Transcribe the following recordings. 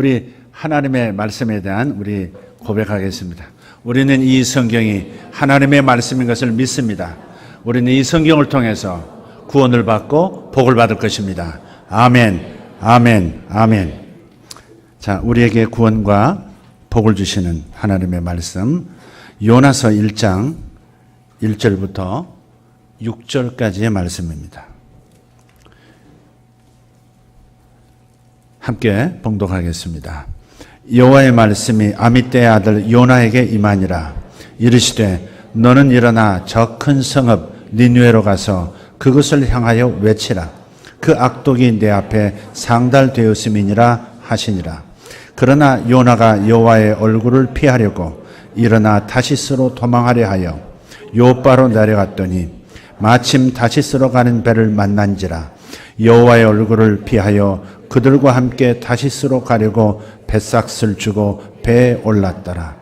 우리 하나님의 말씀에 대한 우리 고백하겠습니다. 우리는 이 성경이 하나님의 말씀인 것을 믿습니다. 우리는 이 성경을 통해서 구원을 받고 복을 받을 것입니다. 아멘, 아멘, 아멘. 자, 우리에게 구원과 복을 주시는 하나님의 말씀, 요나서 1장 1절부터 6절까지의 말씀입니다. 함께 봉독하겠습니다. 여호와의 말씀이 아미떼의 아들 요나에게 임하니라. 이르시되 너는 일어나 저 큰 성읍 니느웨로 가서 그것을 향하여 외치라. 그 악독이 내 앞에 상달되었음이니라 하시니라. 그러나 요나가 여호와의 얼굴을 피하려고 일어나 다시스로 도망하려 하여 요바로 내려갔더니 마침 다시스로 가는 배를 만난지라. 여호와의 얼굴을 피하여 그들과 함께 다시스로 가려고 뱃삭을 주고 배에 올랐더라.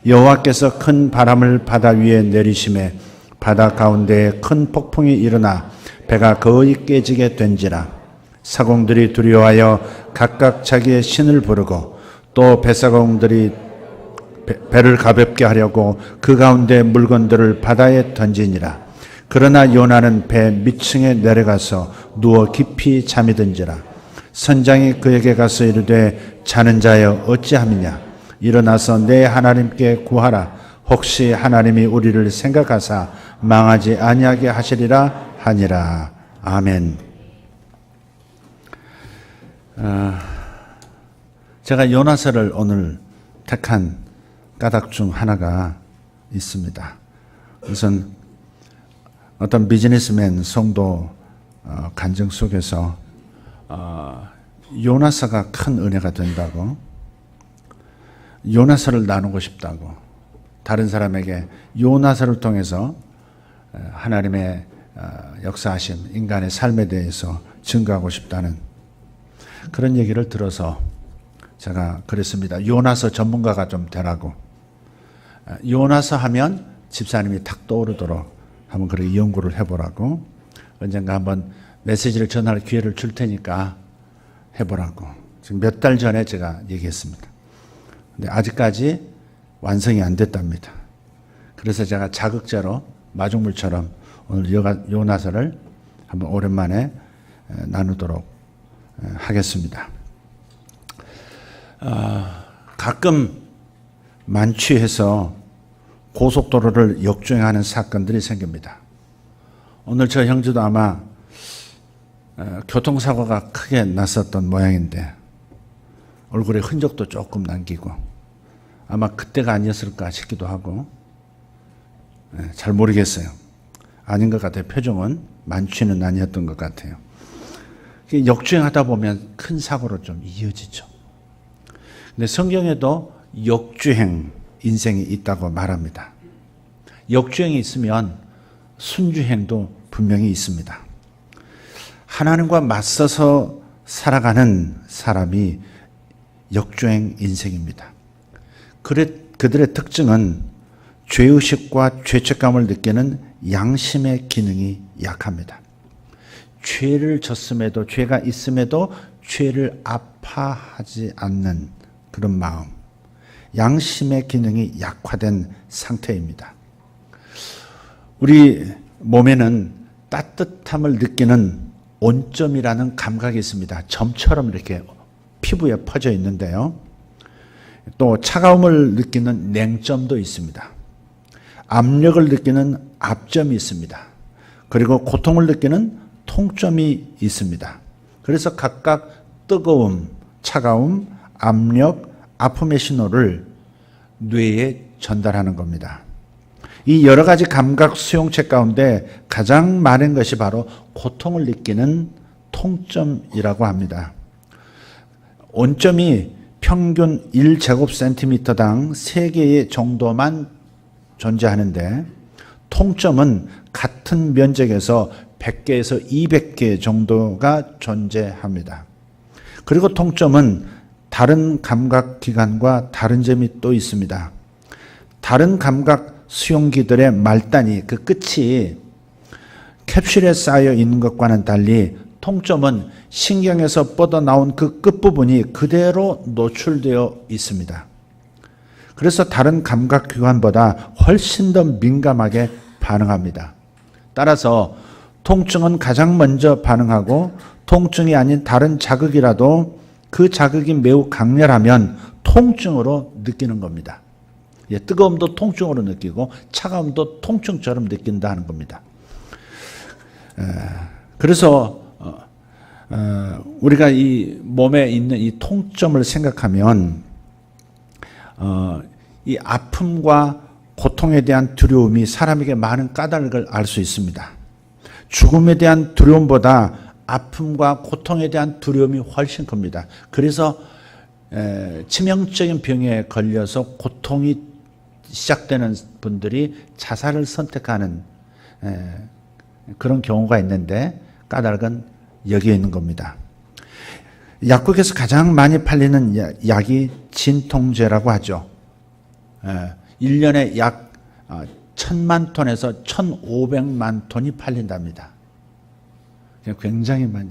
여호와께서 큰 바람을 바다 위에 내리심에 바다 가운데에 큰 폭풍이 일어나 배가 거의 깨지게 된지라. 사공들이 두려워하여 각각 자기의 신을 부르고 또 배사공들이 배를 가볍게 하려고 그 가운데 물건들을 바다에 던지니라. 그러나 요나는 배 밑층에 내려가서 누워 깊이 잠이 든지라. 선장이 그에게 가서 이르되 자는 자여 어찌함이냐. 일어나서 내 하나님께 구하라. 혹시 하나님이 우리를 생각하사 망하지 아니하게 하시리라 하니라. 아멘. 제가 요나서를 오늘 택한 까닭 중 하나가 있습니다. 우선 어떤 비즈니스맨 성도 간증 속에서 요나서가 큰 은혜가 된다고, 요나서를 나누고 싶다고, 다른 사람에게 요나서를 통해서 하나님의 역사하심, 인간의 삶에 대해서 증거하고 싶다는 그런 얘기를 들어서 제가 그랬습니다. 요나서 전문가가 좀 되라고. 요나서 하면 집사님이 탁 떠오르도록 한번 그렇게 연구를 해보라고. 언젠가 한번 메시지를 전할 기회를 줄 테니까 해보라고. 지금 몇 달 전에 제가 얘기했습니다. 근데 아직까지 완성이 안 됐답니다. 그래서 제가 자극제로 마중물처럼 오늘 요나서를 한번 오랜만에 나누도록 하겠습니다. 가끔 만취해서 고속도로를 역주행하는 사건들이 생깁니다. 오늘 저 형제도 아마 교통사고가 크게 났었던 모양인데 얼굴에 흔적도 조금 남기고 아마 그때가 아니었을까 싶기도 하고 잘 모르겠어요. 아닌 것 같아요. 표정은 만취는 아니었던 것 같아요. 역주행하다 보면 큰 사고로 좀 이어지죠. 근데 성경에도 역주행 인생이 있다고 말합니다. 역주행이 있으면 순주행도 분명히 있습니다. 하나님과 맞서서 살아가는 사람이 역주행 인생입니다. 그들의 특징은 죄의식과 죄책감을 느끼는 양심의 기능이 약합니다. 죄를 졌음에도, 죄가 있음에도 죄를 아파하지 않는 그런 마음, 양심의 기능이 약화된 상태입니다. 우리 몸에는 따뜻함을 느끼는 온점이라는 감각이 있습니다. 점처럼 이렇게 피부에 퍼져 있는데요. 또 차가움을 느끼는 냉점도 있습니다. 압력을 느끼는 압점이 있습니다. 그리고 고통을 느끼는 통점이 있습니다. 그래서 각각 뜨거움, 차가움, 압력, 아픔의 신호를 뇌에 전달하는 겁니다. 이 여러 가지 감각 수용체 가운데 가장 많은 것이 바로 고통을 느끼는 통점이라고 합니다. 온점이 평균 1제곱센티미터당 3개의 정도만 존재하는데 통점은 같은 면적에서 100개에서 200개 정도가 존재합니다. 그리고 통점은 다른 감각기관과 다른 점이 또 있습니다. 다른 감각 수용기들의 말단이, 그 끝이 캡슐에 쌓여 있는 것과는 달리 통점은 신경에서 뻗어나온 그 끝부분이 그대로 노출되어 있습니다. 그래서 다른 감각기관보다 훨씬 더 민감하게 반응합니다. 따라서 통증은 가장 먼저 반응하고 통증이 아닌 다른 자극이라도 그 자극이 매우 강렬하면 통증으로 느끼는 겁니다. 뜨거움도 통증으로 느끼고 차가움도 통증처럼 느낀다 하는 겁니다. 그래서 우리가 이 몸에 있는 이 통점을 생각하면 이 아픔과 고통에 대한 두려움이 사람에게 많은 까닭을 알 수 있습니다. 죽음에 대한 두려움보다 아픔과 고통에 대한 두려움이 훨씬 큽니다. 그래서 치명적인 병에 걸려서 고통이 시작되는 분들이 자살을 선택하는 그런 경우가 있는데 까닭은 여기에 있는 겁니다. 약국에서 가장 많이 팔리는 약이 진통제라고 하죠. 1년에 약 1000만 톤에서 1500만 톤이 팔린답니다. 굉장히 많이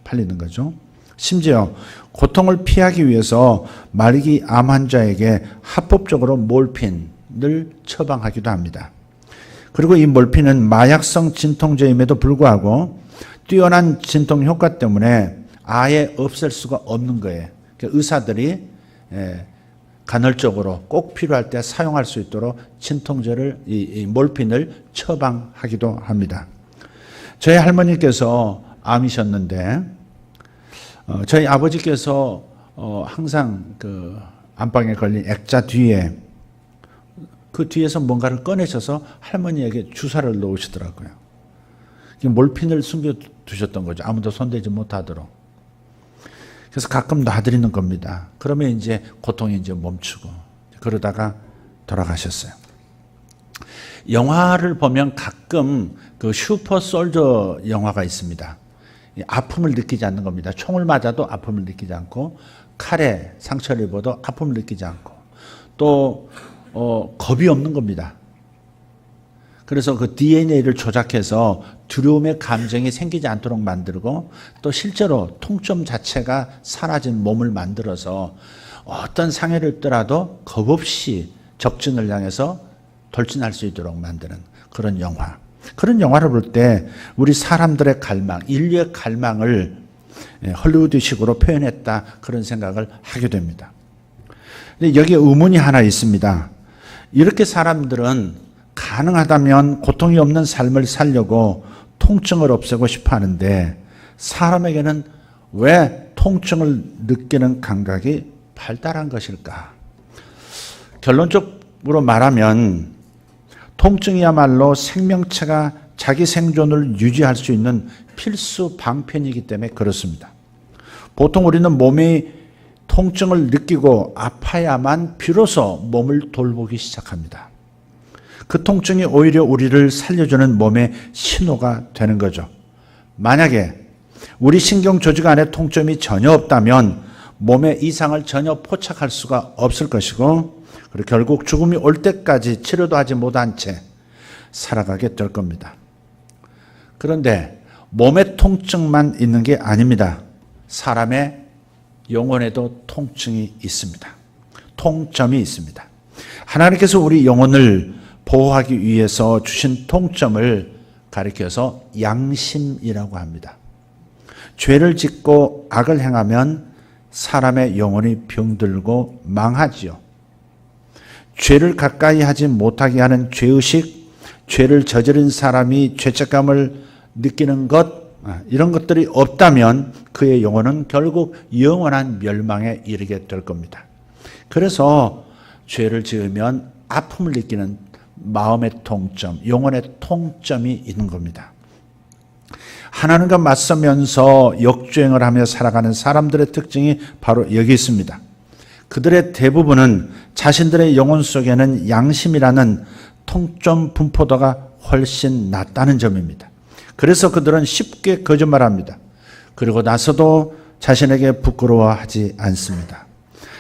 팔리는 거죠. 심지어 고통을 피하기 위해서 말기 암 환자에게 합법적으로 몰핀을 처방하기도 합니다. 그리고 이 몰핀은 마약성 진통제임에도 불구하고 뛰어난 진통 효과 때문에 아예 없앨 수가 없는 거예요. 의사들이 간헐적으로 꼭 필요할 때 사용할 수 있도록 진통제를 이 몰핀을 처방하기도 합니다. 저희 할머니께서 암이셨는데 저희 아버지께서 항상 그 안방에 걸린 액자 뒤에 그 뒤에서 뭔가를 꺼내셔서 할머니에게 주사를 놓으시더라고요. 몰핀을 숨겨두셨던 거죠. 아무도 손대지 못하도록. 그래서 가끔 놔드리는 겁니다. 그러면 이제 고통이 이제 멈추고 그러다가 돌아가셨어요. 영화를 보면 가끔 그 슈퍼 솔저 영화가 있습니다. 아픔을 느끼지 않는 겁니다. 총을 맞아도 아픔을 느끼지 않고 칼에 상처를 입어도 아픔을 느끼지 않고 또 겁이 없는 겁니다. 그래서 그 DNA를 조작해서 두려움의 감정이 생기지 않도록 만들고 또 실제로 통점 자체가 사라진 몸을 만들어서 어떤 상해를 입더라도 겁없이 적진을 향해서 돌진할 수 있도록 만드는 그런 영화. 그런 영화를 볼 때 우리 사람들의 갈망, 인류의 갈망을 헐리우드식으로 표현했다 그런 생각을 하게 됩니다. 근데 여기에 의문이 하나 있습니다. 이렇게 사람들은 가능하다면 고통이 없는 삶을 살려고 통증을 없애고 싶어 하는데 사람에게는 왜 통증을 느끼는 감각이 발달한 것일까? 결론적으로 말하면 통증이야말로 생명체가 자기 생존을 유지할 수 있는 필수 방편이기 때문에 그렇습니다. 보통 우리는 몸이 통증을 느끼고 아파야만 비로소 몸을 돌보기 시작합니다. 그 통증이 오히려 우리를 살려주는 몸의 신호가 되는 거죠. 만약에 우리 신경 조직 안에 통점이 전혀 없다면 몸의 이상을 전혀 포착할 수가 없을 것이고 그리고 결국 죽음이 올 때까지 치료도 하지 못한 채 살아가게 될 겁니다. 그런데 몸의 통증만 있는 게 아닙니다. 사람의 영혼에도 통증이 있습니다. 통점이 있습니다. 하나님께서 우리 영혼을 보호하기 위해서 주신 통점을 가리켜서 양심이라고 합니다. 죄를 짓고 악을 행하면 사람의 영혼이 병들고 망하지요. 죄를 가까이 하지 못하게 하는 죄의식, 죄를 저지른 사람이 죄책감을 느끼는 것, 이런 것들이 없다면 그의 영혼은 결국 영원한 멸망에 이르게 될 겁니다. 그래서 죄를 지으면 아픔을 느끼는 마음의 통점, 영혼의 통점이 있는 겁니다. 하나님과 맞서면서 역주행을 하며 살아가는 사람들의 특징이 바로 여기 있습니다. 그들의 대부분은 자신들의 영혼 속에는 양심이라는 통점 분포도가 훨씬 낮다는 점입니다. 그래서 그들은 쉽게 거짓말합니다. 그리고 나서도 자신에게 부끄러워하지 않습니다.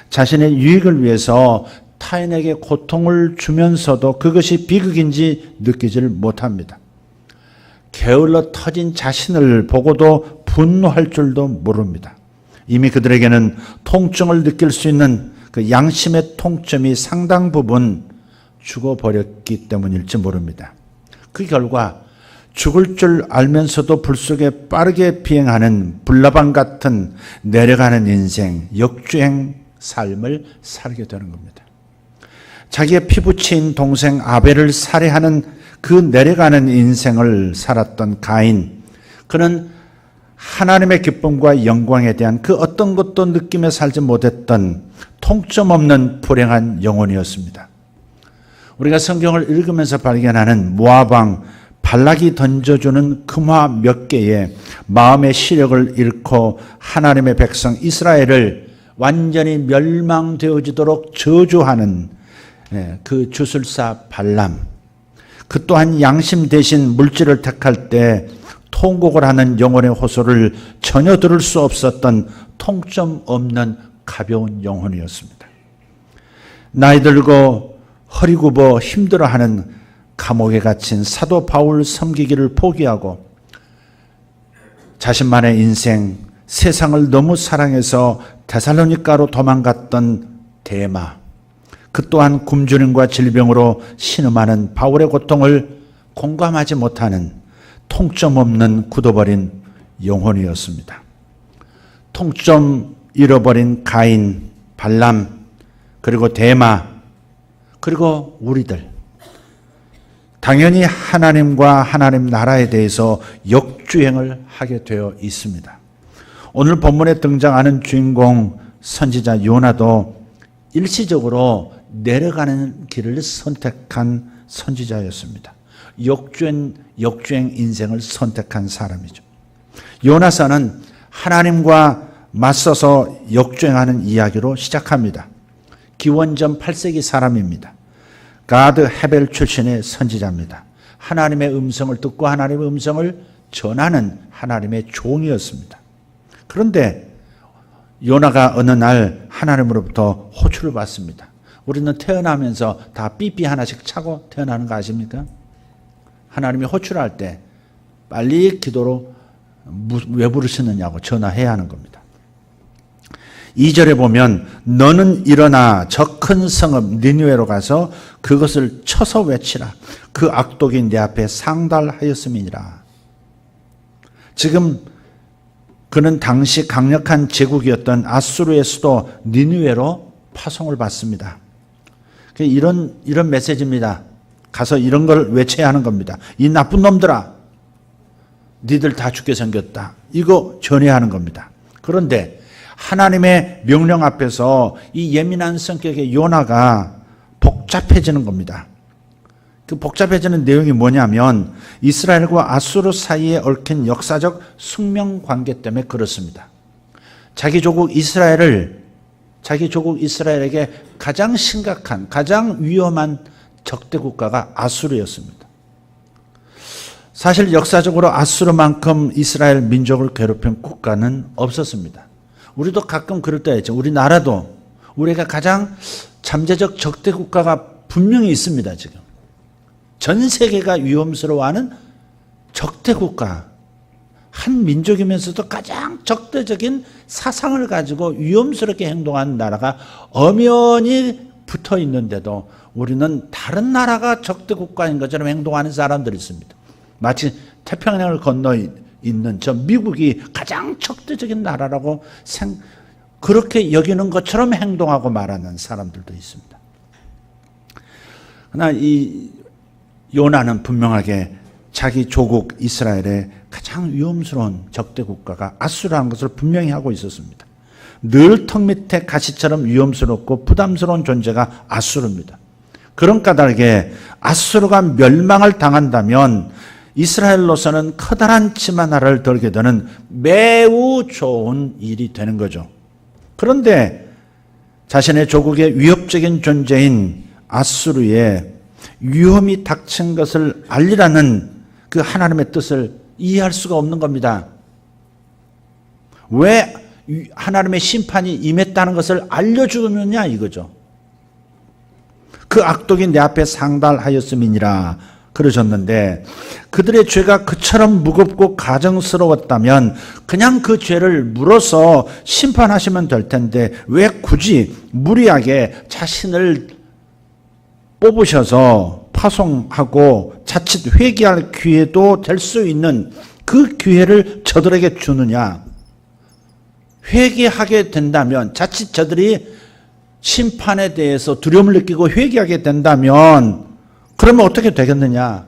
자신의 유익을 위해서 타인에게 고통을 주면서도 그것이 비극인지 느끼지를 못합니다. 게을러 터진 자신을 보고도 분노할 줄도 모릅니다. 이미 그들에게는 통증을 느낄 수 있는 그 양심의 통점이 상당 부분 죽어버렸기 때문일지 모릅니다. 그 결과 죽을 줄 알면서도 불 속에 빠르게 비행하는 불나방 같은 내려가는 인생, 역주행 삶을 살게 되는 겁니다. 자기의 피부치인 동생 아벨을 살해하는 그 내려가는 인생을 살았던 가인, 그는 하나님의 기쁨과 영광에 대한 그 어떤 것도 느끼며 살지 못했던 통점 없는 불행한 영혼이었습니다. 우리가 성경을 읽으면서 발견하는 모압 왕 발락이 던져주는 금화 몇 개에 마음의 시력을 잃고 하나님의 백성 이스라엘을 완전히 멸망되어지도록 저주하는 그 주술사 발람, 그 또한 양심 대신 물질을 택할 때 통곡을 하는 영혼의 호소를 전혀 들을 수 없었던 통점 없는 가벼운 영혼이었습니다. 나이 들고 허리 굽어 힘들어하는 감옥에 갇힌 사도 바울 섬기기를 포기하고 자신만의 인생, 세상을 너무 사랑해서 데살로니가로 도망갔던 데마, 그 또한 굶주림과 질병으로 신음하는 바울의 고통을 공감하지 못하는 통점 없는 굳어버린 영혼이었습니다. 통점 잃어버린 가인, 발람, 그리고 데마, 그리고 우리들. 당연히 하나님과 하나님 나라에 대해서 역주행을 하게 되어 있습니다. 오늘 본문에 등장하는 주인공 선지자 요나도 일시적으로 내려가는 길을 선택한 선지자였습니다. 역주행 인생을 선택한 사람이죠. 요나서는 하나님과 맞서서 역주행하는 이야기로 시작합니다. 기원전 8세기 사람입니다. 가드 헤벨 출신의 선지자입니다. 하나님의 음성을 듣고 하나님의 음성을 전하는 하나님의 종이었습니다. 그런데 요나가 어느 날 하나님으로부터 호출을 받습니다. 우리는 태어나면서 다 삐삐 하나씩 차고 태어나는 거 아십니까? 하나님이 호출할 때 빨리 기도로 왜 부르시느냐고 전화해야 하는 겁니다. 2절에 보면 너는 일어나 저 큰 성읍 니느웨로 가서 그것을 쳐서 외치라. 그 악독이 내 앞에 상달하였음이니라. 지금 그는 당시 강력한 제국이었던 아수르의 수도 니느웨로 파송을 받습니다. 이런 메시지입니다. 가서 이런 걸 외쳐야 하는 겁니다. 이 나쁜 놈들아, 니들 다 죽게 생겼다. 이거 전해야 하는 겁니다. 그런데 하나님의 명령 앞에서 이 예민한 성격의 요나가 복잡해지는 겁니다. 그 복잡해지는 내용이 뭐냐면 이스라엘과 아수르 사이에 얽힌 역사적 숙명 관계 때문에 그렇습니다. 자기 조국 이스라엘에게 가장 심각한, 가장 위험한 적대 국가가 아수르였습니다. 사실 역사적으로 아수르만큼 이스라엘 민족을 괴롭힌 국가는 없었습니다. 우리도 가끔 그럴 때가 있죠. 우리나라도 우리가 가장 잠재적 적대 국가가 분명히 있습니다. 지금 전 세계가 위험스러워하는 적대 국가, 한 민족이면서도 가장 적대적인 사상을 가지고 위험스럽게 행동하는 나라가 엄연히 붙어 있는데도 우리는 다른 나라가 적대 국가인 것처럼 행동하는 사람들이 있습니다. 마치 태평양을 건너 있는 저 미국이 가장 적대적인 나라라고 그렇게 여기는 것처럼 행동하고 말하는 사람들도 있습니다. 그러나 이 요나는 분명하게 자기 조국 이스라엘의 가장 위험스러운 적대 국가가 아수르라는 것을 분명히 하고 있었습니다. 늘 턱 밑에 가시처럼 위험스럽고 부담스러운 존재가 아수르입니다. 그런 까닭에 아수르가 멸망을 당한다면 이스라엘로서는 커다란 치마 나라를 들게 되는 매우 좋은 일이 되는 거죠. 그런데 자신의 조국의 위협적인 존재인 아수르의 위험이 닥친 것을 알리라는 그 하나님의 뜻을 이해할 수가 없는 겁니다. 왜 하나님의 심판이 임했다는 것을 알려주느냐 이거죠. 그 악독이 내 앞에 상달하였음이니라. 그러셨는데 그들의 죄가 그처럼 무겁고 가증스러웠다면 그냥 그 죄를 물어서 심판하시면 될 텐데 왜 굳이 무리하게 자신을 뽑으셔서 파송하고 자칫 회개할 기회도 될 수 있는 그 기회를 저들에게 주느냐. 회개하게 된다면 자칫 저들이 심판에 대해서 두려움을 느끼고 회개하게 된다면 그러면 어떻게 되겠느냐.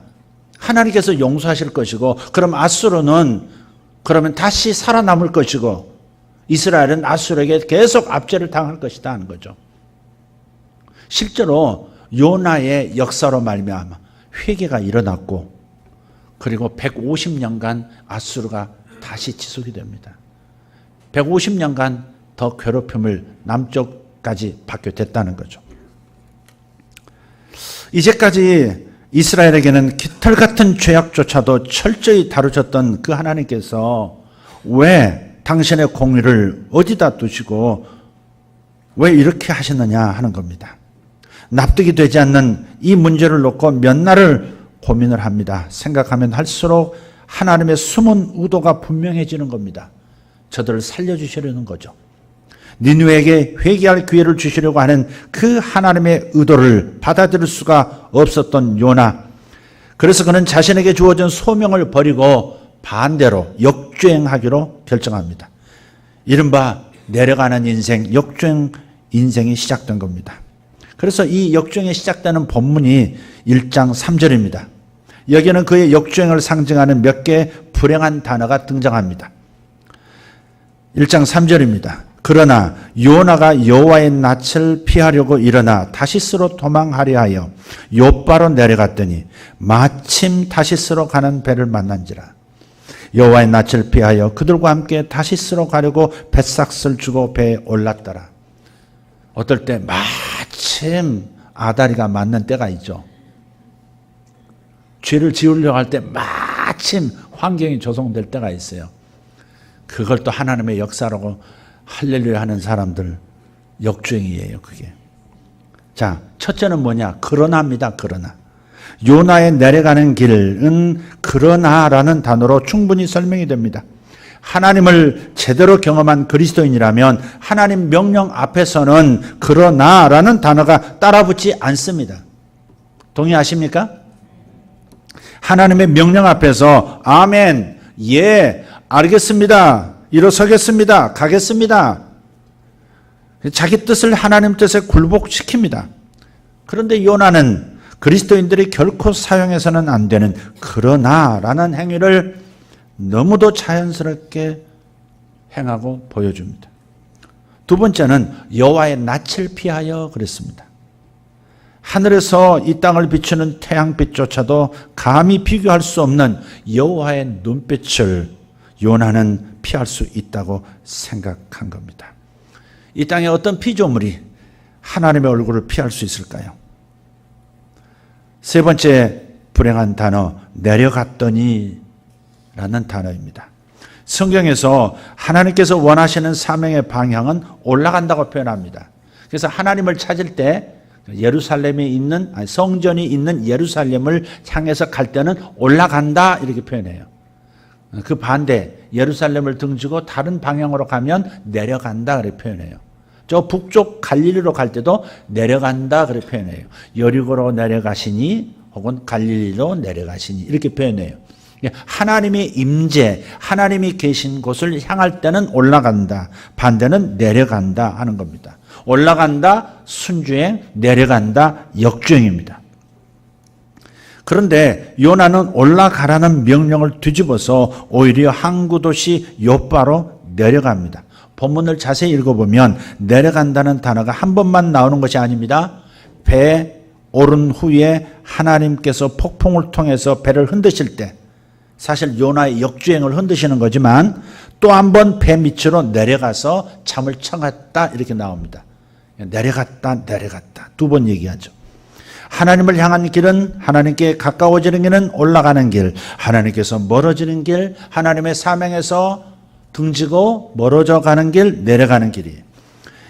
하나님께서 용서하실 것이고 그럼 아수르는 그러면 다시 살아남을 것이고 이스라엘은 아수르에게 계속 압제를 당할 것이다 하는 거죠. 실제로 요나의 역사로 말미암아 회개가 일어났고 그리고 150년간 아수르가 다시 지속이 됩니다. 150년간 더 괴롭힘을 남쪽까지 받게 됐다는 거죠. 이제까지 이스라엘에게는 깃털 같은 죄악조차도 철저히 다루셨던 그 하나님께서 왜 당신의 공의를 어디다 두시고 왜 이렇게 하셨느냐 하는 겁니다. 납득이 되지 않는 이 문제를 놓고 몇 날을 고민을 합니다. 생각하면 할수록 하나님의 숨은 의도가 분명해지는 겁니다. 저들을 살려주시려는 거죠. 니느웨에게 회개할 기회를 주시려고 하는 그 하나님의 의도를 받아들일 수가 없었던 요나. 그래서 그는 자신에게 주어진 소명을 버리고 반대로 역주행하기로 결정합니다. 이른바 내려가는 인생, 역주행 인생이 시작된 겁니다. 그래서 이 역주행이 시작되는 본문이 1장 3절입니다. 여기에는 그의 역주행을 상징하는 몇 개의 불행한 단어가 등장합니다. 1장 3절입니다. 그러나 요나가 여호와의 낯을 피하려고 일어나 다시스로 도망하려 하여 욥바로 내려갔더니 마침 다시스로 가는 배를 만난지라. 여호와의 낯을 피하여 그들과 함께 다시스로 가려고 뱃삭을 주고 배에 올랐더라. 어떨 때 마침 아다리가 맞는 때가 있죠. 죄를 지으려고 할 때 마침 환경이 조성될 때가 있어요. 그걸 또 하나님의 역사라고 할렐루야 하는 사람들 역주행이에요, 그게. 자, 첫째는 뭐냐? 그러나입니다, 그러나. 요나의 내려가는 길은 그러나라는 단어로 충분히 설명이 됩니다. 하나님을 제대로 경험한 그리스도인이라면 하나님 명령 앞에서는 그러나라는 단어가 따라붙지 않습니다. 동의하십니까? 하나님의 명령 앞에서 아멘, 예, 알겠습니다. 일어서겠습니다. 가겠습니다. 자기 뜻을 하나님 뜻에 굴복시킵니다. 그런데 요나는 그리스도인들이 결코 사용해서는 안 되는 그러나라는 행위를 너무도 자연스럽게 행하고 보여줍니다. 두 번째는 여호와의 낯을 피하여 그랬습니다. 하늘에서 이 땅을 비추는 태양빛조차도 감히 비교할 수 없는 여호와의 눈빛을 요나는 피할 수 있다고 생각한 겁니다. 이 땅에 어떤 피조물이 하나님의 얼굴을 피할 수 있을까요? 세 번째 불행한 단어, 내려갔더니 라는 단어입니다. 성경에서 하나님께서 원하시는 사명의 방향은 올라간다고 표현합니다. 그래서 하나님을 찾을 때 예루살렘에 있는 성전이 있는 예루살렘을 향해서 갈 때는 올라간다 이렇게 표현해요. 그 반대 예루살렘을 등지고 다른 방향으로 가면 내려간다 그렇게 표현해요. 저 북쪽 갈릴리로 갈 때도 내려간다 그렇게 표현해요. 여리고로 내려가시니 혹은 갈릴리로 내려가시니 이렇게 표현해요. 하나님의 임재, 하나님이 계신 곳을 향할 때는 올라간다, 반대는 내려간다 하는 겁니다. 올라간다, 순주행, 내려간다, 역주행입니다. 그런데 요나는 올라가라는 명령을 뒤집어서 오히려 항구 도시 욥바로 내려갑니다. 본문을 자세히 읽어보면 내려간다는 단어가 한 번만 나오는 것이 아닙니다. 배에 오른 후에 하나님께서 폭풍을 통해서 배를 흔드실 때 사실 요나의 역주행을 흔드시는 거지만 또 한 번 배 밑으로 내려가서 잠을 청했다 이렇게 나옵니다. 내려갔다 내려갔다 두 번 얘기하죠. 하나님을 향한 길은 하나님께 가까워지는 길은 올라가는 길, 하나님께서 멀어지는 길, 하나님의 사명에서 등지고 멀어져 가는 길, 내려가는 길이에요.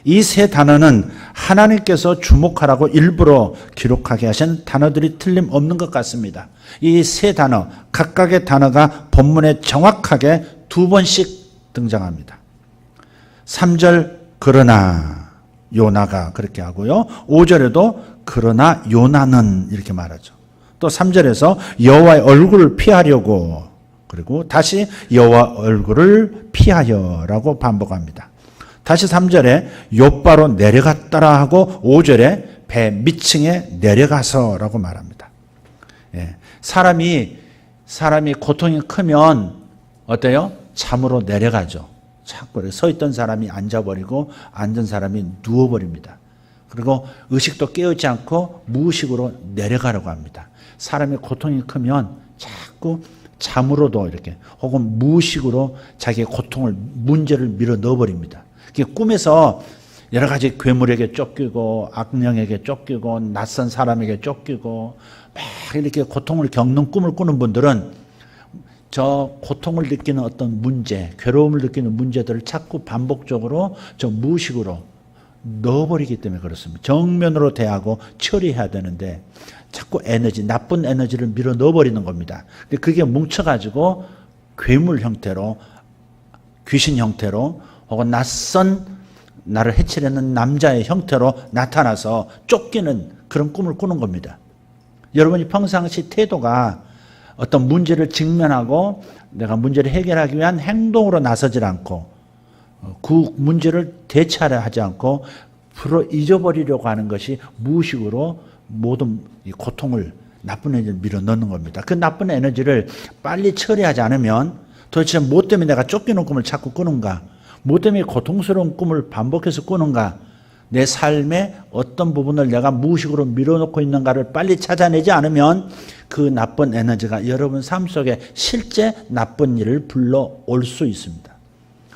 이 세 단어는 하나님께서 주목하라고 일부러 기록하게 하신 단어들이 틀림없는 것 같습니다. 이 세 단어, 각각의 단어가 본문에 정확하게 2번씩 등장합니다. 3절 그러나 요나가 그렇게 하고요. 5절에도 그러나 요나는 이렇게 말하죠. 또 3절에서 여호와의 얼굴을 피하려고, 그리고 다시 여호와 얼굴을 피하여라고 반복합니다. 다시 3절에 욥바로 내려갔더라 하고 5절에 배 밑층에 내려가서라고 말합니다. 예, 사람이 고통이 크면 어때요? 잠으로 내려가죠. 자꾸 서 있던 사람이 앉아버리고 앉은 사람이 누워버립니다. 그리고 의식도 깨우지 않고 무의식으로 내려가려고 합니다. 사람의 고통이 크면 자꾸 잠으로도 이렇게 혹은 무의식으로 자기의 고통을, 문제를 밀어 넣어버립니다. 꿈에서 여러 가지 괴물에게 쫓기고 악령에게 쫓기고 낯선 사람에게 쫓기고 막 이렇게 고통을 겪는 꿈을 꾸는 분들은 저 고통을 느끼는 어떤 문제, 괴로움을 느끼는 문제들을 자꾸 반복적으로 저 무의식으로 넣어버리기 때문에 그렇습니다. 정면으로 대하고 처리해야 되는데 자꾸 나쁜 에너지를 밀어 넣어버리는 겁니다. 근데 그게 뭉쳐가지고 괴물 형태로, 귀신 형태로 혹은 낯선 나를 해치려는 남자의 형태로 나타나서 쫓기는 그런 꿈을 꾸는 겁니다. 여러분이 평상시 태도가 어떤 문제를 직면하고 내가 문제를 해결하기 위한 행동으로 나서질 않고 그 문제를 대처하려 하지 않고 잊어버리려고 하는 것이 무의식으로 모든 고통을, 나쁜 에너지를 밀어넣는 겁니다. 그 나쁜 에너지를 빨리 처리하지 않으면 도대체 뭐 때문에 내가 쫓기는 꿈을 자꾸 꾸는가? 뭐 때문에 고통스러운 꿈을 반복해서 꾸는가? 내 삶의 어떤 부분을 내가 무의식으로 밀어놓고 있는가를 빨리 찾아내지 않으면 그 나쁜 에너지가 여러분 삶 속에 실제 나쁜 일을 불러올 수 있습니다.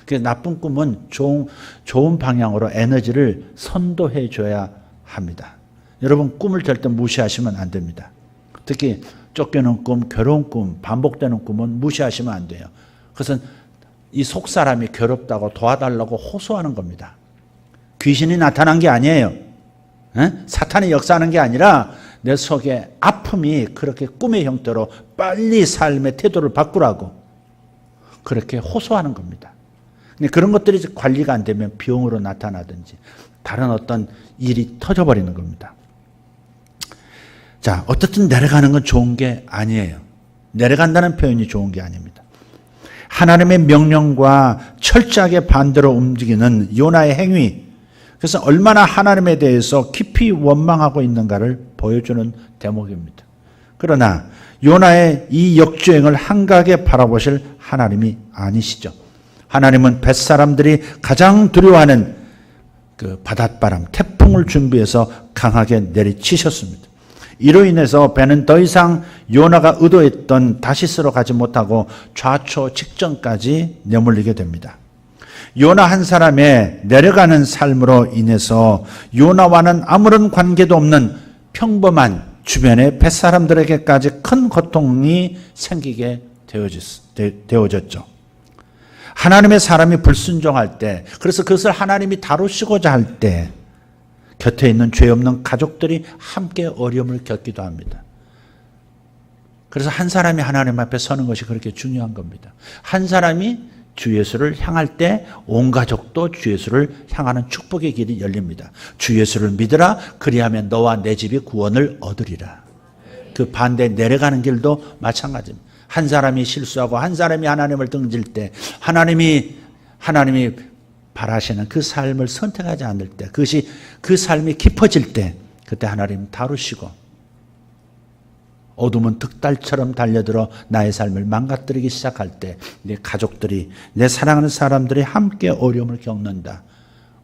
그래서 나쁜 꿈은 좋은 방향으로 에너지를 선도해 줘야 합니다. 여러분 꿈을 절대 무시하시면 안 됩니다. 특히 쫓기는 꿈, 괴로운 꿈, 반복되는 꿈은 무시하시면 안 돼요. 그것은 이 속사람이 괴롭다고 도와달라고 호소하는 겁니다. 귀신이 나타난 게 아니에요. 사탄이 역사하는 게 아니라 내 속에 아픔이 그렇게 꿈의 형태로 빨리 삶의 태도를 바꾸라고 그렇게 호소하는 겁니다. 근데 그런 것들이 관리가 안 되면 병으로 나타나든지 다른 어떤 일이 터져버리는 겁니다. 자, 어떻든 내려가는 건 좋은 게 아니에요. 내려간다는 표현이 좋은 게 아닙니다. 하나님의 명령과 철저하게 반대로 움직이는 요나의 행위, 그래서 얼마나 하나님에 대해서 깊이 원망하고 있는가를 보여주는 대목입니다. 그러나 요나의 이 역주행을 한가하게 바라보실 하나님이 아니시죠. 하나님은 뱃사람들이 가장 두려워하는 그 바닷바람, 태풍을 준비해서 강하게 내리치셨습니다. 이로 인해서 배는 더 이상 요나가 의도했던 다시스로 가지 못하고 좌초 직전까지 내몰리게 됩니다. 요나 한 사람의 내려가는 삶으로 인해서 요나와는 아무런 관계도 없는 평범한 주변의 뱃사람들에게까지 큰 고통이 생기게 되어졌죠. 하나님의 사람이 불순종할 때, 그래서 그것을 하나님이 다루시고자 할 때 곁에 있는 죄 없는 가족들이 함께 어려움을 겪기도 합니다. 그래서 한 사람이 하나님 앞에 서는 것이 그렇게 중요한 겁니다. 한 사람이 주 예수를 향할 때 온 가족도 주 예수를 향하는 축복의 길이 열립니다. 주 예수를 믿으라, 그리하면 너와 내 집이 구원을 얻으리라. 그 반대 내려가는 길도 마찬가지입니다. 한 사람이 실수하고 한 사람이 하나님을 등질 때 하나님이 바라시는 그 삶을 선택하지 않을 때, 그것이 그 삶이 깊어질 때 그때 하나님 다루시고 어둠은 득달처럼 달려들어 나의 삶을 망가뜨리기 시작할 때 내 가족들이, 내 사랑하는 사람들이 함께 어려움을 겪는다.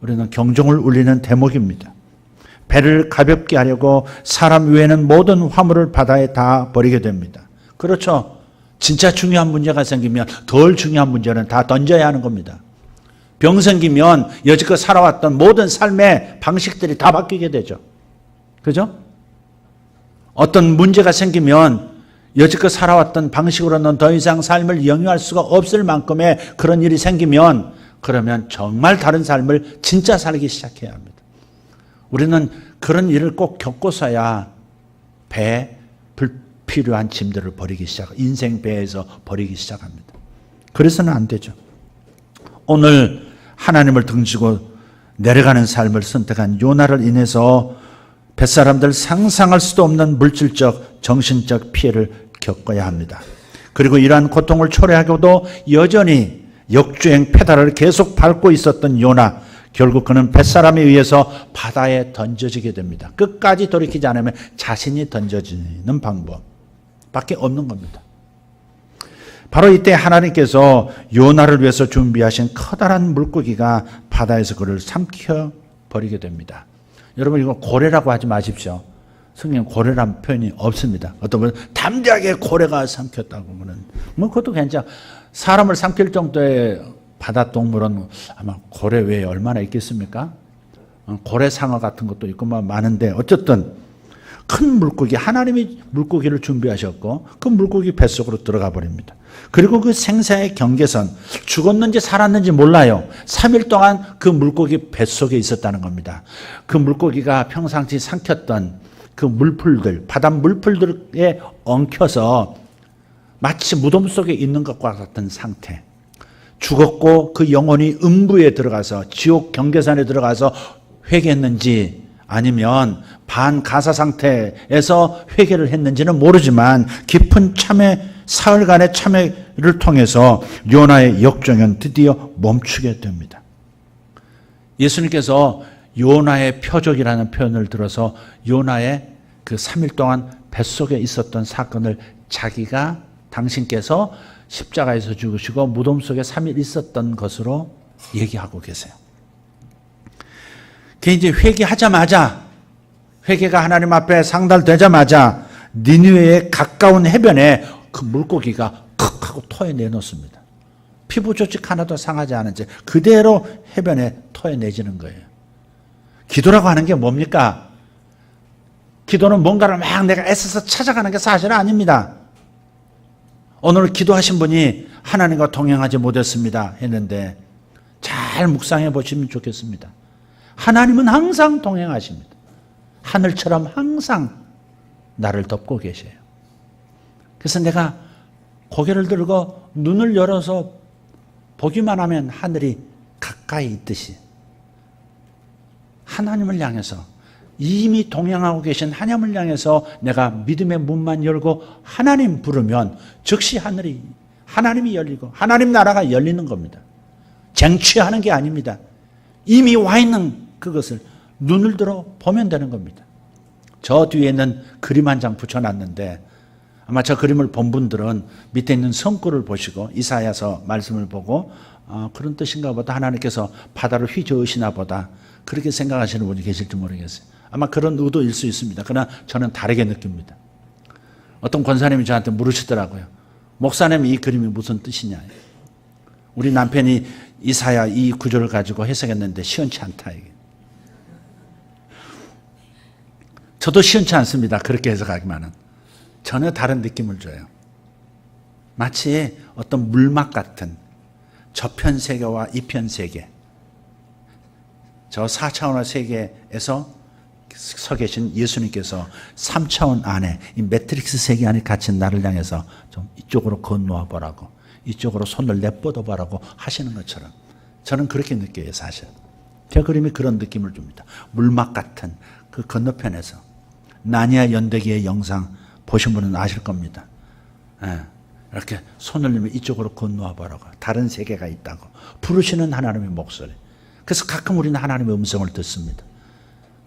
우리는 경종을 울리는 대목입니다. 배를 가볍게 하려고 사람 외에는 모든 화물을 바다에 다 버리게 됩니다. 그렇죠. 진짜 중요한 문제가 생기면 덜 중요한 문제는 다 던져야 하는 겁니다. 병 생기면 여지껏 살아왔던 모든 삶의 방식들이 다 바뀌게 되죠. 그죠? 어떤 문제가 생기면 여지껏 살아왔던 방식으로는 더 이상 삶을 영위할 수가 없을 만큼의 그런 일이 생기면 그러면 정말 다른 삶을 진짜 살기 시작해야 합니다. 우리는 그런 일을 꼭 겪고서야 배에 불필요한 짐들을 버리기 인생 배에서 버리기 시작합니다. 그래서는 안 되죠. 오늘 하나님을 등지고 내려가는 삶을 선택한 요나를 인해서 뱃사람들 상상할 수도 없는 물질적, 정신적 피해를 겪어야 합니다. 그리고 이러한 고통을 초래하고도 여전히 역주행 페달을 계속 밟고 있었던 요나, 결국 그는 뱃사람에 의해서 바다에 던져지게 됩니다. 끝까지 돌이키지 않으면 자신이 던져지는 방법밖에 없는 겁니다. 바로 이때 하나님께서 요나를 위해서 준비하신 커다란 물고기가 바다에서 그를 삼켜버리게 됩니다. 여러분 이거 고래라고 하지 마십시오. 성경 고래란 표현이 없습니다. 어떤 분은 담대하게 고래가 삼켰다고 그러는 그것도 괜찮아. 사람을 삼킬 정도의 바다 동물은 아마 고래 외에 얼마나 있겠습니까? 고래 상어 같은 것도 있고 많은데 어쨌든 큰 물고기, 하나님이 물고기를 준비하셨고 그 물고기 뱃속으로 들어가 버립니다. 그리고 그 생사의 경계선, 죽었는지 살았는지 몰라요. 3일 동안 그 물고기 뱃속에 있었다는 겁니다. 그 물고기가 평상시 삼켰던 그 물풀들, 바다 물풀들에 엉켜서 마치 무덤 속에 있는 것과 같은 상태. 죽었고 그 영혼이 음부에 들어가서 지옥 경계선에 들어가서 회개했는지 아니면 반가사 상태에서 회개를 했는지는 모르지만 깊은 참회, 사흘간의 참회를 통해서 요나의 역정은 드디어 멈추게 됩니다. 예수님께서 요나의 표적이라는 표현을 들어서 요나의 그 3일 동안 뱃속에 있었던 사건을 자기가 당신께서 십자가에서 죽으시고 무덤 속에 3일 있었던 것으로 얘기하고 계세요. 그 이제 회개하자마자 회개가 하나님 앞에 상달되자마자 니느웨의 가까운 해변에 그 물고기가 컥 하고 토해내놓습니다. 피부 조직 하나도 상하지 않은 채 그대로 해변에 토해내지는 거예요. 기도라고 하는 게 뭡니까? 기도는 뭔가를 막 내가 애써서 찾아가는 게 사실은 아닙니다. 오늘 기도하신 분이 하나님과 동행하지 못했습니다 했는데 잘 묵상해 보시면 좋겠습니다. 하나님은 항상 동행하십니다. 하늘처럼 항상 나를 덮고 계셔요. 그래서 내가 고개를 들고 눈을 열어서 보기만 하면 하늘이 가까이 있듯이 하나님을 향해서 이미 동행하고 계신 하나님을 향해서 내가 믿음의 문만 열고 하나님 부르면 즉시 하나님이 열리고 하나님 나라가 열리는 겁니다. 쟁취하는 게 아닙니다. 이미 와 있는 그것을 눈을 들어 보면 되는 겁니다. 저 뒤에 있는 그림 한 장 붙여놨는데 아마 저 그림을 본 분들은 밑에 있는 성구를 보시고 이사야서 말씀을 보고 그런 뜻인가 보다, 하나님께서 바다를 휘저으시나 보다, 그렇게 생각하시는 분이 계실지 모르겠어요. 아마 그런 의도일 수 있습니다. 그러나 저는 다르게 느낍니다. 어떤 권사님이 저한테 물으시더라고요. 목사님, 이 그림이 무슨 뜻이냐. 우리 남편이 이사야 이 구절을 가지고 해석했는데 시원치 않다. 이게. 저도 시원치 않습니다. 그렇게 해석하기만은. 전혀 다른 느낌을 줘요. 마치 어떤 물막 같은 저편 세계와 이편 세계, 저 4차원의 세계에서 서 계신 예수님께서 3차원 안에 이 매트릭스 세계 안에 갇힌 나를 향해서 좀 이쪽으로 건너와 보라고, 이쪽으로 손을 내뻗어 보라고 하시는 것처럼 저는 그렇게 느껴요. 사실 제 그림이 그런 느낌을 줍니다. 물막 같은 그 건너편에서 나니아 연대기의 영상 보신 분은 아실 겁니다. 이렇게 손을 내면 이쪽으로 건너와 보라고, 다른 세계가 있다고 부르시는 하나님의 목소리. 그래서 가끔 우리는 하나님의 음성을 듣습니다.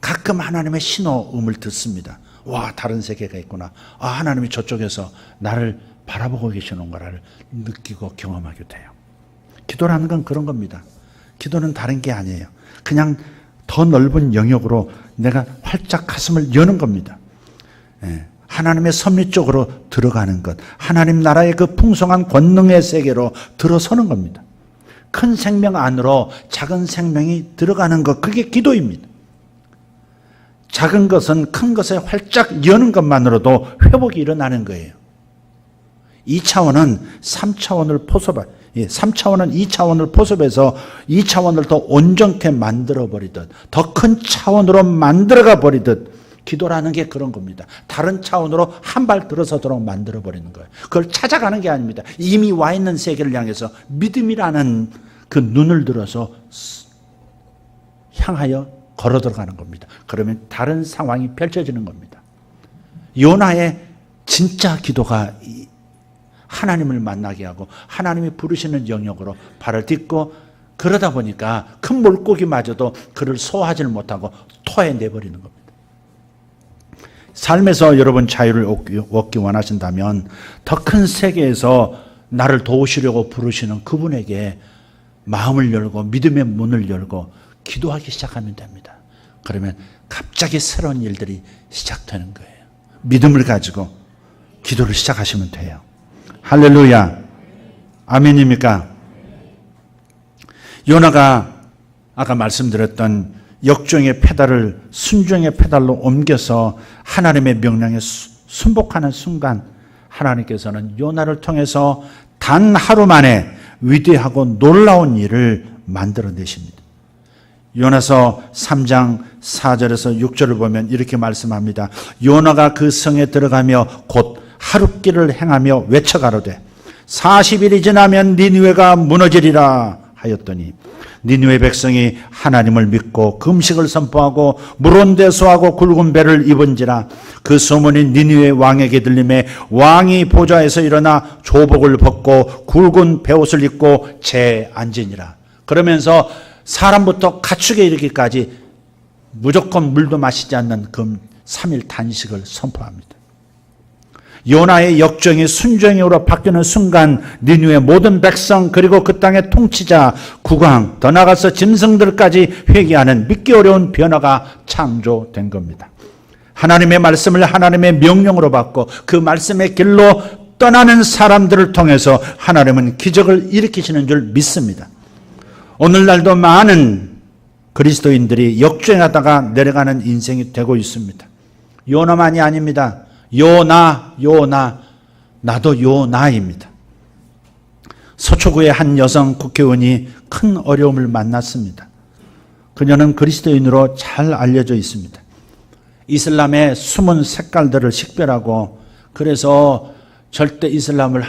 가끔 하나님의 신호음을 듣습니다. 와, 다른 세계가 있구나. 하나님이 저쪽에서 나를 바라보고 계시는 거를 느끼고 경험하게 돼요. 기도라는 건 그런 겁니다. 기도는 다른 게 아니에요. 그냥 더 넓은 영역으로 내가 활짝 가슴을 여는 겁니다. 하나님의 섭리 쪽으로 들어가는 것, 하나님 나라의 그 풍성한 권능의 세계로 들어서는 겁니다. 큰 생명 안으로 작은 생명이 들어가는 것, 그게 기도입니다. 작은 것은 큰 것에 활짝 여는 것만으로도 회복이 일어나는 거예요. 2차원은 3차원을 포섭해, 3차원은 2차원을 포섭해서 2차원을 더 온전케 만들어버리듯, 더 큰 차원으로 만들어가 버리듯, 기도라는 게 그런 겁니다. 다른 차원으로 한 발 들어서도록 만들어버리는 거예요. 그걸 찾아가는 게 아닙니다. 이미 와 있는 세계를 향해서 믿음이라는 그 눈을 들어서 향하여 걸어 들어가는 겁니다. 그러면 다른 상황이 펼쳐지는 겁니다. 요나의 진짜 기도가 하나님을 만나게 하고 하나님이 부르시는 영역으로 발을 딛고, 그러다 보니까 큰 물고기마저도 그를 소화하지를 못하고 토해내버리는 겁니다. 삶에서 여러분 자유를 얻기 원하신다면 더 큰 세계에서 나를 도우시려고 부르시는 그분에게 마음을 열고 믿음의 문을 열고 기도하기 시작하면 됩니다. 그러면 갑자기 새로운 일들이 시작되는 거예요. 믿음을 가지고 기도를 시작하시면 돼요. 할렐루야. 아멘입니까? 요나가 아까 말씀드렸던 역정의 페달을 순종의 페달로 옮겨서 하나님의 명령에 순복하는 순간, 하나님께서는 요나를 통해서 단 하루 만에 위대하고 놀라운 일을 만들어내십니다. 요나서 3장 4절에서 6절을 보면 이렇게 말씀합니다. 요나가 그 성에 들어가며 곧 하룻길을 행하며 외쳐가로되 40일이 지나면 니느웨가 무너지리라 하였더니, 니느웨 백성이 하나님을 믿고 금식을 선포하고 물온대소하고 굵은 배를 입은지라 그 소문이 니느웨 왕에게 들림에 왕이 보좌에서 일어나 조복을 벗고 굵은 베옷을 입고 재앉으니라. 그러면서 사람부터 가축에 이르기까지 무조건 물도 마시지 않는 금 3일 단식을 선포합니다. 요나의 역정이 순종으로 바뀌는 순간 니느웨 모든 백성, 그리고 그 땅의 통치자, 국왕, 더 나아가서 짐승들까지 회개하는 믿기 어려운 변화가 창조된 겁니다. 하나님의 말씀을 하나님의 명령으로 받고 그 말씀의 길로 떠나는 사람들을 통해서 하나님은 기적을 일으키시는 줄 믿습니다. 오늘날도 많은 그리스도인들이 역주행하다가 내려가는 인생이 되고 있습니다. 요나만이 아닙니다. 요나, 나도 요나입니다. 서초구의 한 여성 국회의원이 큰 어려움을 만났습니다. 그녀는 그리스도인으로 잘 알려져 있습니다. 이슬람의 숨은 색깔들을 식별하고, 그래서 절대 이슬람을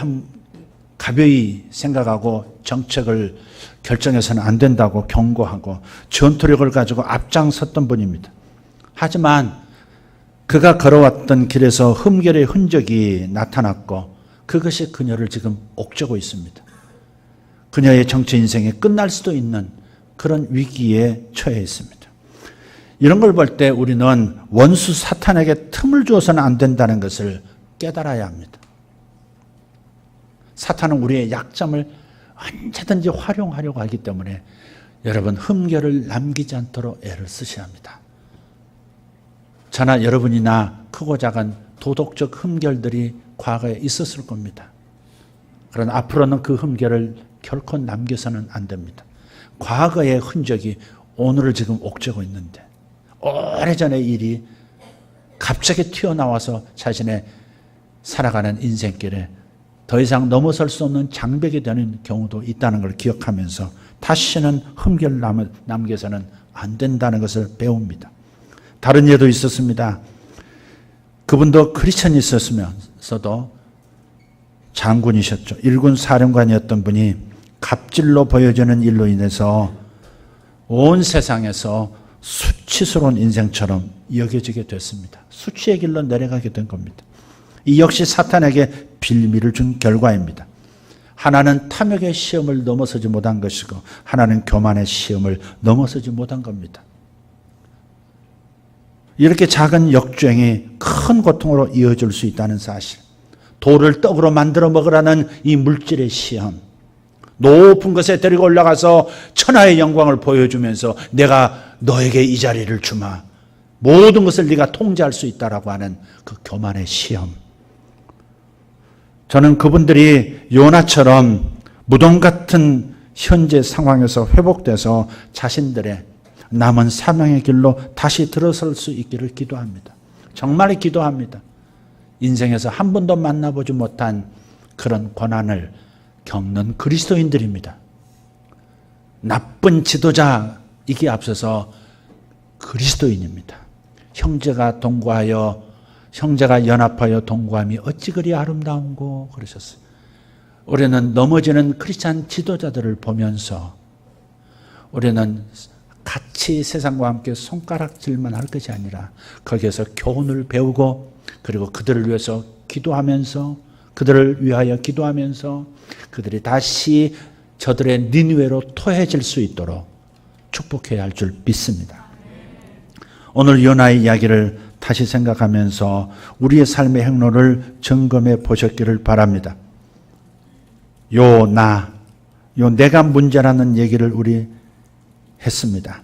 가벼이 생각하고 정책을 결정해서는 안 된다고 경고하고 전투력을 가지고 앞장섰던 분입니다. 하지만 그가 걸어왔던 길에서 흠결의 흔적이 나타났고, 그것이 그녀를 지금 옥죄고 있습니다. 그녀의 정치 인생이 끝날 수도 있는 그런 위기에 처해 있습니다. 이런 걸 볼 때 우리는 원수 사탄에게 틈을 주어서는 안 된다는 것을 깨달아야 합니다. 사탄은 우리의 약점을 언제든지 활용하려고 하기 때문에 여러분, 흠결을 남기지 않도록 애를 쓰셔야 합니다. 저나 여러분이나 크고 작은 도덕적 흠결들이 과거에 있었을 겁니다. 그러나 앞으로는 그 흠결을 결코 남겨서는 안 됩니다. 과거의 흔적이 오늘을 지금 옥죄고 있는데, 오래전의 일이 갑자기 튀어나와서 자신의 살아가는 인생길에 더 이상 넘어설 수 없는 장벽이 되는 경우도 있다는 걸 기억하면서 다시는 흠결 남겨서는 안 된다는 것을 배웁니다. 다른 예도 있었습니다. 그분도 크리스천이 있었으면서도 장군이셨죠. 일군 사령관이었던 분이 갑질로 보여지는 일로 인해서 온 세상에서 수치스러운 인생처럼 여겨지게 됐습니다. 수치의 길로 내려가게 된 겁니다. 이 역시 사탄에게 빌미를 준 결과입니다. 하나는 탐욕의 시험을 넘어서지 못한 것이고, 하나는 교만의 시험을 넘어서지 못한 겁니다. 이렇게 작은 역주행이 큰 고통으로 이어질 수 있다는 사실, 돌을 떡으로 만들어 먹으라는 이 물질의 시험, 높은 것에 데리고 올라가서 천하의 영광을 보여주면서 내가 너에게 이 자리를 주마, 모든 것을 네가 통제할 수 있다라고 하는 그 교만의 시험. 저는 그분들이 요나처럼 무덤 같은 현재 상황에서 회복돼서 자신들의 남은 사명의 길로 다시 들어설 수 있기를 기도합니다. 정말 기도합니다. 인생에서 한 번도 만나보지 못한 그런 고난을 겪는 그리스도인들입니다. 나쁜 지도자이기에 앞서서 그리스도인입니다. 형제가 연합하여 동거함이 어찌 그리 아름다운고 그러셨어요. 우리는 넘어지는 크리스찬 지도자들을 보면서 우리는 같이 세상과 함께 손가락질만 할 것이 아니라 거기에서 교훈을 배우고 그리고 그들을 위해서 기도하면서 그들을 위하여 기도하면서 그들이 다시 저들의 니느웨로 토해질 수 있도록 축복해야 할 줄 믿습니다. 오늘 요나의 이야기를 다시 생각하면서 우리의 삶의 행로를 점검해 보셨기를 바랍니다. 요 내가 문제라는 얘기를 우리 했습니다.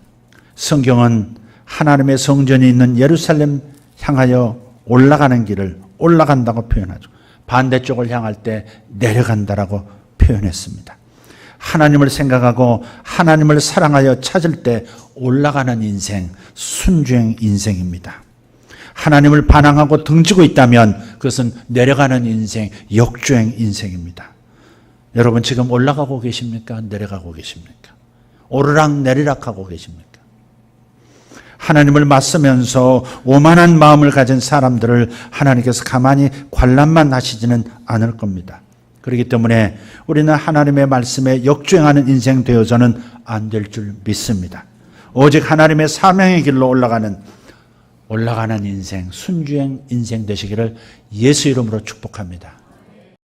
성경은 하나님의 성전이 있는 예루살렘 향하여 올라가는 길을 올라간다고 표현하죠. 반대쪽을 향할 때 내려간다라고 표현했습니다. 하나님을 생각하고 하나님을 사랑하여 찾을 때 올라가는 인생, 순주행 인생입니다. 하나님을 반항하고 등지고 있다면 그것은 내려가는 인생, 역주행 인생입니다. 여러분 지금 올라가고 계십니까? 내려가고 계십니까? 오르락 내리락 하고 계십니까? 하나님을 맞서면서 오만한 마음을 가진 사람들을 하나님께서 가만히 관람만 하시지는 않을 겁니다. 그렇기 때문에 우리는 하나님의 말씀에 역주행하는 인생 되어서는 안 될 줄 믿습니다. 오직 하나님의 사명의 길로 올라가는 인생, 순주행 인생 되시기를 예수 이름으로 축복합니다.